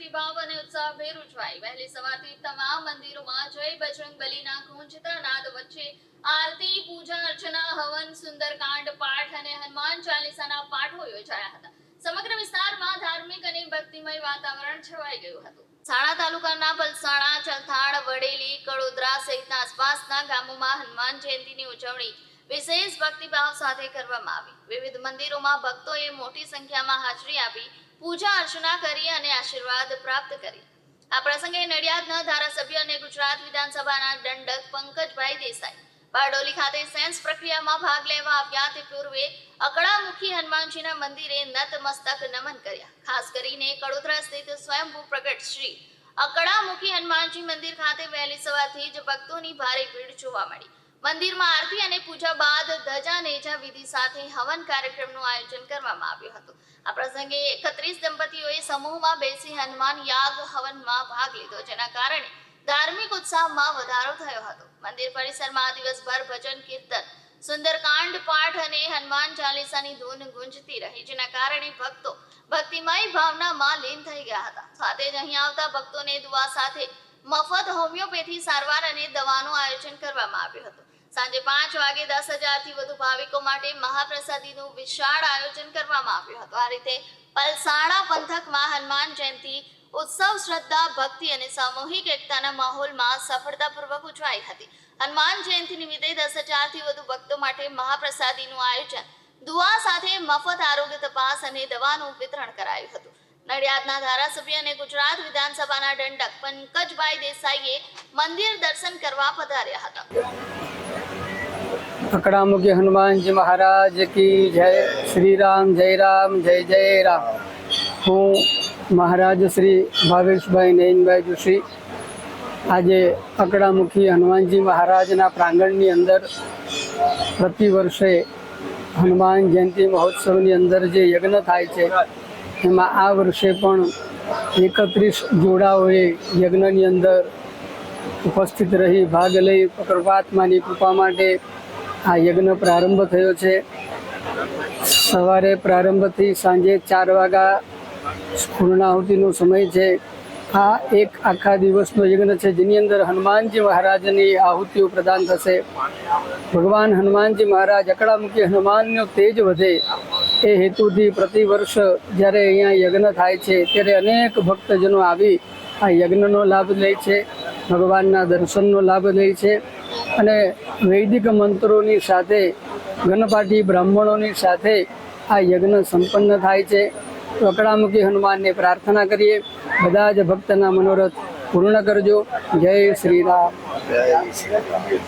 ભક્તિભાવ અને ઉત્સાહભેર ઉજવાઈ। વહેલી સવારથી તમામ મંદિરોમાં જય બજરંગબલીના ગુંજતા નાદ વચ્ચે આરતી, પૂજા અર્ચના, હવન, સુંદરકાંડ પાઠ અને હનુમાન ચાલીસાના પાઠો યોજાયા હતા। સમગ્ર વિસ્તારમાં ધાર્મિક અને ભક્તિમય વાતાવરણ છવાઈ ગયું હતું। સાણા તાલુકાના પલસાણા, ચલથાણ, વડેલી, કડોદરા સહિતના આસપાસના ગામોમાં હનુમાન જયંતિની ઉજવણી વિશેષ ભક્તિભાવ સાથે કરવામાં આવી। વિવિધ મંદિરોમાં ભક્તોએ મોટી સંખ્યામાં હાજરી આપી પૂજા અર્ચના કરી અને આશીર્વાદ પ્રાપ્ત કરી। આ પ્રસંગે નડિયાદના ધારાસભ્ય અને ગુજરાત વિધાનસભાના દંડક પંકજભાઈ દેસાઈ બારડોલી ખાતે સેન્સ પ્રક્રિયામાં ભાગ લેવા આવ્યા તે પૂર્વે અકળામુખી હનુમાનજીના મંદિરે નતમસ્તક નમન કર્યા। ખાસ કરીને કડોદરા સ્થિત સ્વયંભૂ પ્રગટ શ્રી અકળામુખી હનુમાનજી મંદિર ખાતે વહેલી સવારથી જ ભક્તોની ભારે ભીડ જોવા મળી। મંદિરમાં આરતી અને પૂજા બાદ ધજા નેજા વિધિ સાથે હવન કાર્યક્રમનું આયોજન કરવામાં આવ્યું હતું। આ પ્રસંગે 31 દંપતીઓએ સમૂહમાં બેસી હનુમાન યાગ હવનમાં ભાગ લીધો, જેના કારણે ધાર્મિક ઉત્સાહમાં વધારો થયો હતો। મંદિર પરિસરમાં દિવસભર ભજન, કીર્તન, સુંદરકાંડ પાઠ અને હનુમાન ચાલીસાની ધૂન ગુંજતી રહી, જેના કારણે ભક્તો ભક્તિમય ભાવનામાં લીન થઈ ગયા હતા। સાથે જ અહીં આવતા ભક્તોને દુઆ સાથે મફત હોમિયોપેથી સારવાર અને દવાનું આયોજન કરવામાં આવ્યું હતું। સાંજે 5 વાગે 10,000 થી વધુ ભાવિકો માટે મહાપ્રસાદીનું વિશાળ આયોજન કરવામાં આવ્યું હતું। આ રીતે પલસાણા પંથકમાં હનુમાન જયંતિ ઉત્સવ શ્રદ્ધા, ભક્તિ અને સામૂહિક એકતાના માહોલમાં સફળતાપૂર્વક ઉજવાઈ હતી। હનુમાન જયંતિ નિમિત્તે 10,000 થી વધુ ભક્તો માટે મહાપ્રસાદીનું આયોજન, દુઆ સાથે મફત આરોગ્ય તપાસ અને દવાનું વિતરણ કરાયું હતું। નડિયાદના ધારાસભ્ય અને ગુજરાત વિધાનસભાના દંડક પંકજભાઈ દેસાઈએ મંદિર દર્શન કરવા પધાર્યા હતા। અકળામુખી હનુમાનજી મહારાજ કી જય। શ્રી રામ, જય રામ, જય જય રામ। હું મહારાજ શ્રી ભાવેશભાઈ નયનભાઈ જોશી આજે અકળામુખી હનુમાનજી મહારાજના પ્રાંગણની અંદર પ્રતિ વર્ષે હનુમાન જયંતિ મહોત્સવની અંદર જે યજ્ઞ થાય છે એમાં આ વર્ષે પણ 31 જોડાઓએ યજ્ઞની અંદર ઉપસ્થિત રહી ભાગ લઈ પરમાત્માની કૃપા માટે આ યજ્ઞ પ્રારંભ થયો છે। સવારે પ્રારંભથી સાંજે 4 વાગ્યા પૂર્ણાહુતિનો સમય છે। આ એક આખા દિવસનો યજ્ઞ છે જેની અંદર હનુમાનજી મહારાજની આહુતિઓ પ્રદાન થશે। ભગવાન હનુમાનજી મહારાજ અકળામુખી હનુમાનનો તેજ વધે એ હેતુથી પ્રતિ વર્ષ જ્યારે અહીંયા યજ્ઞ થાય છે ત્યારે અનેક ભક્તજનો આવી આ યજ્ઞનો લાભ લે છે, ભગવાનના દર્શનનો લાભ લે છે અને વૈદિક મંત્રોની સાથે ગણપાઠી બ્રાહ્મણોની સાથે આ યજ્ઞ સંપન્ન થાય છે। તો અકળામુખી હનુમાનને પ્રાર્થના કરીએ બધા જ ભક્તના મનોરથ પૂર્ણ કરજો। જય શ્રી રામ।